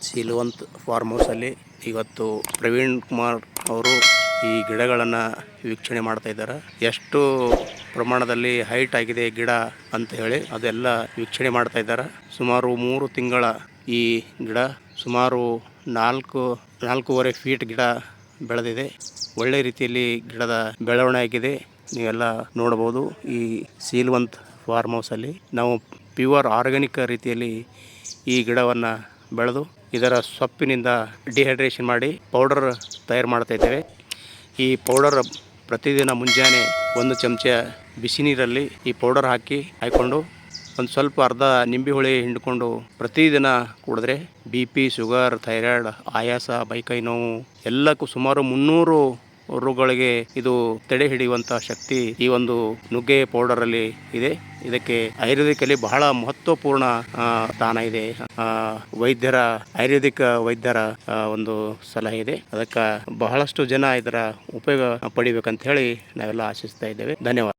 ಸಿಲ್ವಂತ್ form ಹೌಸಲ್ಲಿ ಇವತ್ತು ಪ್ರವೀಣ್ ಕುಮಾರ್ ಅವರು ಈ ಗಿಡಗಳನ್ನು ವೀಕ್ಷಣೆ ಮಾಡ್ತಾ ಇದ್ದಾರೆ. ಎಷ್ಟು ಪ್ರಮಾಣದಲ್ಲಿ ಹೈಟ್ ಆಗಿದೆ ಗಿಡ ಅಂತ ಹೇಳಿ ಅದೆಲ್ಲ ವೀಕ್ಷಣೆ ಮಾಡ್ತಾ ಇದ್ದಾರೆ. ಸುಮಾರು 3 ತಿಂಗಳ ಈ ಗಿಡ ಸುಮಾರು 4.5 ಫೀಟ್ ಗಿಡ ಬೆಳೆದಿದೆ. ಒಳ್ಳೆ ರೀತಿಯಲ್ಲಿ ಗಿಡದ ಬೆಳವಣಿಗೆ ಆಗಿದೆ. ನೀವೆಲ್ಲ ನೋಡಬಹುದು. ಈ ಸಿಲ್ವಂತ್ ಫಾರ್ಮ್ ಹೌಸಲ್ಲಿ ನಾವು ಪ್ಯೂರ್ ಆರ್ಗ್ಯಾನಿಕ್ ರೀತಿಯಲ್ಲಿ ಈ ಗಿಡವನ್ನು ಬೆಳೆದು ಇದರ ಸೊಪ್ಪಿನಿಂದ ಡಿಹೈಡ್ರೇಷನ್ ಮಾಡಿ ಪೌಡರ್ ತಯಾರು ಮಾಡ್ತಾ ಇದ್ದೇವೆ. ಈ ಪೌಡರ್ ಪ್ರತಿದಿನ ಮುಂಜಾನೆ 1 ಚಮಚ ಬಿಸಿ ನೀರಲ್ಲಿ ಈ ಪೌಡರ್ ಹಾಕಿಕೊಂಡು ಒಂದು ಸ್ವಲ್ಪ ಅರ್ಧ ನಿಂಬೆ ಹುಳಿ ಹಿಂಡ್ಕೊಂಡು ಪ್ರತಿದಿನ ಕುಡಿದ್ರೆ BP, ಶುಗರ್, ಥೈರಾಯ್ಡ್, ಆಯಾಸ, ಮೈಕೈ ನೋವು ಎಲ್ಲಕ್ಕೂ ಸುಮಾರು 300 ರೋಗಗಳಿಗೆ ಇದು ತಡೆ ಹಿಡಿಯುವಂಥ ಶಕ್ತಿ ಈ ಒಂದು ನುಗ್ಗೆ ಪೌಡರಲ್ಲಿ ಇದೆ. ಇದಕ್ಕೆ ಆಯುರ್ವೇದಿಕಲ್ಲಿ ಬಹಳ ಮಹತ್ವಪೂರ್ಣ ಸ್ಥಾನ ಇದೆ. ಆಯುರ್ವೇದಿಕ ವೈದ್ಯರ ಒಂದು ಸಲಹೆ ಇದೆ. ಅದಕ್ಕೆ ಬಹಳಷ್ಟು ಜನ ಇದರ ಉಪಯೋಗ ಪಡಿಬೇಕಂತ ಹೇಳಿ ನಾವೆಲ್ಲ ಆಶಿಸ್ತಾ ಇದ್ದೇವೆ. ಧನ್ಯವಾದ.